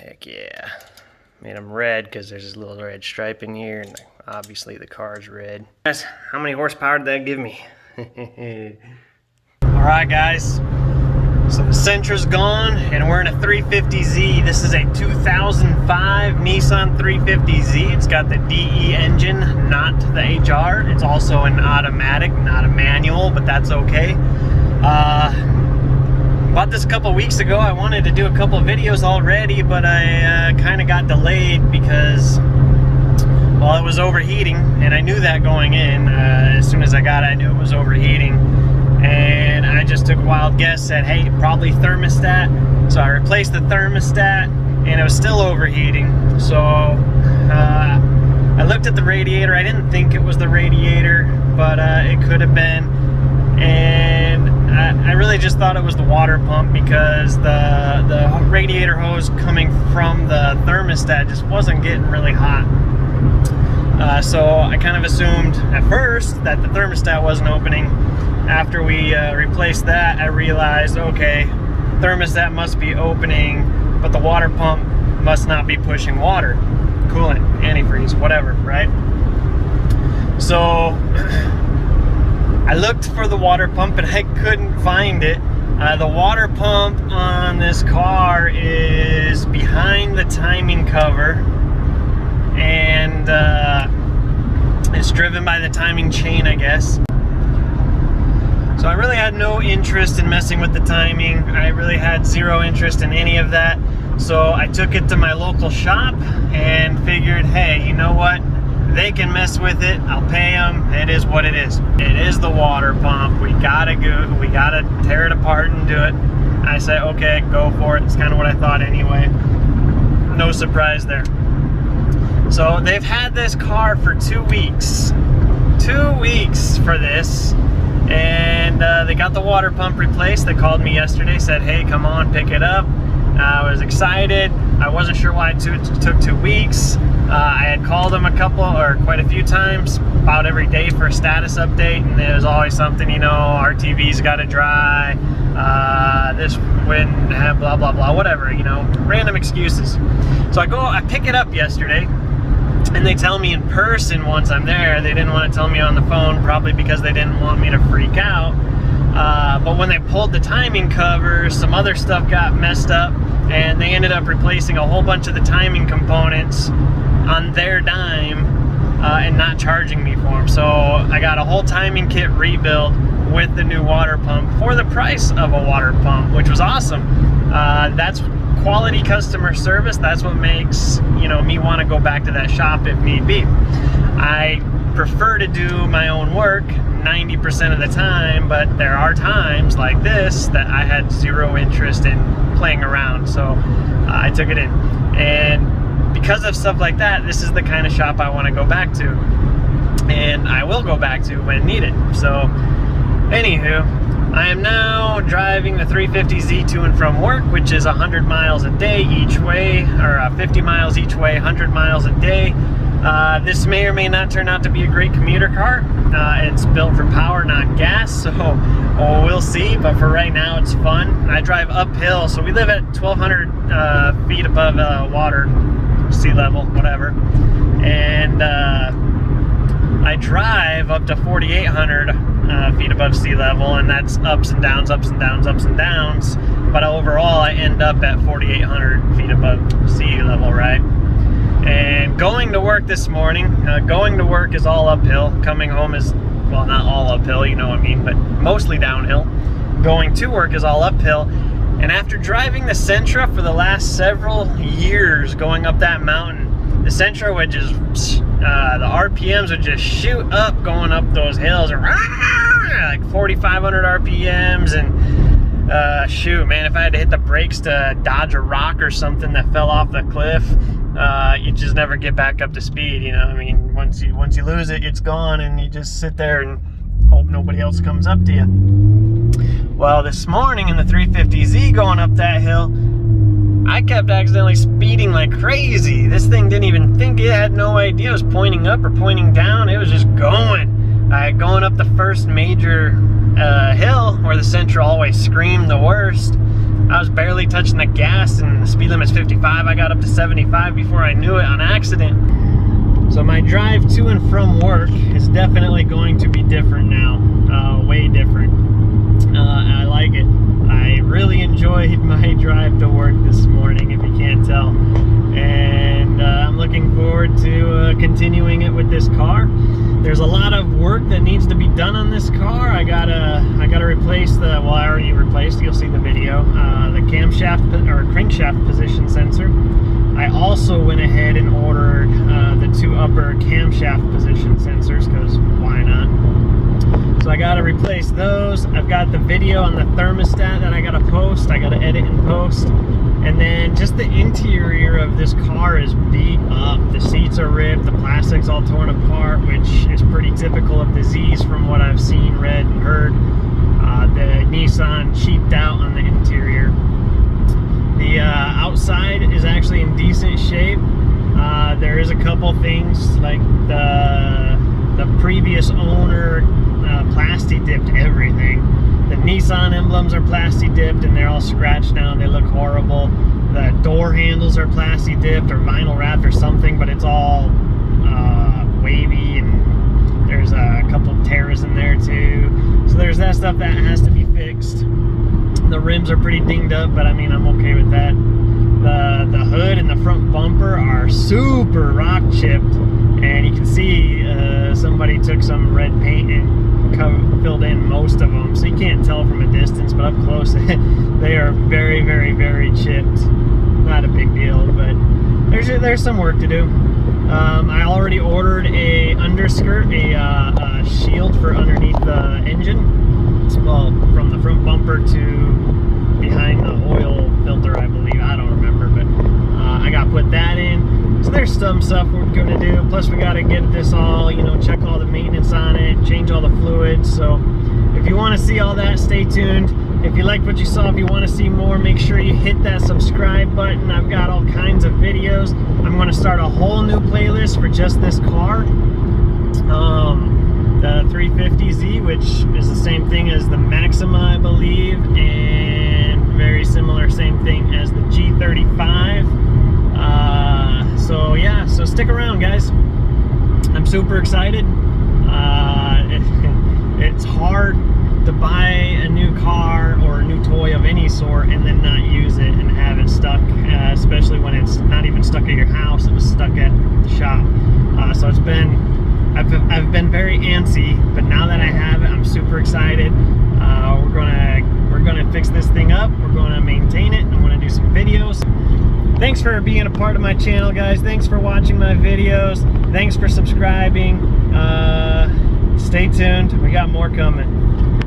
Heck yeah. Made them red because there's this little red stripe in here, and obviously the car's red. Guys, how many horsepower did that give me? Alright guys, so the Sentra's gone and we're in a 350Z. This is a 2005 Nissan 350Z. It's got the DE engine, not the HR. It's also an automatic, not a manual, but that's okay. Bought this a couple weeks ago. I wanted to do a couple of videos already, but I kind of got delayed because, well, it was overheating, and I knew that going in. As soon as I got it, I knew it was overheating, and I just took a wild guess, said, hey, probably thermostat. So I replaced the thermostat, and it was still overheating. So I looked at the radiator. I didn't think it was the radiator, but it could have been. And I really just thought it was the water pump because the radiator hose coming from the thermostat just wasn't getting really hot. So I kind of assumed at first that the thermostat wasn't opening. After we replaced that, I realized, okay, thermostat must be opening, but the water pump must not be pushing water, coolant, antifreeze, whatever, right? So I looked for the water pump and I couldn't find it. The water pump on this car is behind the timing cover, and it's driven by the timing chain, I guess. So I really had no interest in messing with the timing. I really had zero interest in any of that. So I took it to my local shop and figured, hey, you know what? They can mess with it. I'll pay them. It is what it is. It is the water pump. We gotta tear it apart and do it. I say, okay, go for it. It's kind of what I thought anyway. No surprise there. So they've had this car for 2 weeks. 2 weeks for this. And they got the water pump replaced. They called me yesterday, said, hey, come on, pick it up. I was excited. I wasn't sure why it took 2 weeks. I had called them quite a few times, about every day for a status update, and there's always something, you know, RTV's got to dry, this wind, blah, blah, blah, whatever, you know, random excuses. So I pick it up yesterday, and they tell me in person once I'm there. They didn't want to tell me on the phone, probably because they didn't want me to freak out. But when they pulled the timing cover, some other stuff got messed up, and they ended up replacing a whole bunch of the timing components on their dime and not charging me for them. So I got a whole timing kit rebuild with the new water pump for the price of a water pump, which was awesome. That's quality customer service. That's what makes, you know, me want to go back to that shop if need be. I prefer to do my own work 90% of the time, but there are times like this that I had zero interest in playing around, so I took it in. And because of stuff like that, this is the kind of shop I want to go back to, and I will go back to when needed. So anywho, I am now driving the 350Z to and from work, which is 100 miles a day each way, or 50 miles each way, 100 miles a day. This may or may not turn out to be a great commuter car. It's built for power, not gas, so we'll see, but for right now it's fun. I drive uphill, so we live at 1,200 feet above water, sea level, whatever, and I drive up to 4,800 feet above sea level, and that's ups and downs, ups and downs, ups and downs, but overall I end up at 4,800 feet above sea level, right? And going to work this morning, going to work is all uphill. Coming home is, well, not all uphill, you know what I mean, but mostly downhill. Going to work is all uphill. And after driving the Sentra for the last several years going up that mountain, the Sentra would just, the RPMs would just shoot up going up those hills, like 4,500 RPMs, and shoot, man, if I had to hit the brakes to dodge a rock or something that fell off the cliff, you just never get back up to speed, you know. I mean, once you lose it, it's gone, and you just sit there and hope nobody else comes up to you. Well, this morning in the 350Z going up that hill, I kept accidentally speeding like crazy. This thing didn't even think, it had no idea it was pointing up or pointing down. It was just going. Going up the first major hill where the Sentra always screamed the worst. I was barely touching the gas, and the speed limit's 55. I got up to 75 before I knew it on accident. So my drive to and from work is definitely going to be different now, way different. I like it. I really enjoyed my drive to work this morning, if you can't tell. And I'm looking forward to continuing it with this car. There's a lot of work that needs to be done on this car. I gotta replace the, well, I already replaced, you'll see the video, the camshaft or crankshaft position sensor. I also went ahead and ordered the 2 upper camshaft position sensors, because why not? So I gotta replace those. I've got the video on the thermostat that I gotta post. I gotta edit and post. And then just the interior of this car is beat up. The seats are ripped, the plastic's all torn apart, which is pretty typical of the Z's from what I've seen, read, and heard. The Nissan cheaped out on the interior. The outside is actually in decent shape. There is a couple things, like the previous owner plasti dipped everything. The Nissan emblems are plasti dipped and they're all scratched down. They look horrible. The door handles are plasti dipped or vinyl wrapped or something, but it's all wavy, and there's a couple tears in there too. So there's that stuff that has to be fixed. The rims are pretty dinged up, but I mean, I'm okay with that. The hood and the front bumper are super rock chipped, and you can see somebody took some red paint and filled in most of them, so you can't tell from a distance, but up close they are very, very, very chipped. Not a big deal, but there's some work to do. I already ordered a underskirt, a shield for underneath the engine, well, from the front bumper to behind the oil filter, I believe. I don't remember, but I got to put that in. So there's some stuff we're going to do. Plus we got to get this all, check all the maintenance on it, change all the fluids. So if you want to see all that, stay tuned. If you liked what you saw, if you want to see more, make sure you hit that subscribe button. I've got all kinds of videos. I'm going to start a whole new playlist for just this car. The 350Z, which is the same thing as the Maxima, I believe, and very similar, same thing as the G35. So yeah, so stick around, guys. I'm super excited. It's hard to buy a new car or a new toy of any sort and then not use it and have it stuck, especially when it's not even stuck at your house, it was stuck at the shop. So it's been, I've been very antsy, but now that I have it, I'm super excited. We're gonna fix this thing up. We're gonna maintain it. I'm gonna do some videos. Thanks for being a part of my channel, guys. Thanks for watching my videos. Thanks for subscribing. Stay tuned. We got more coming.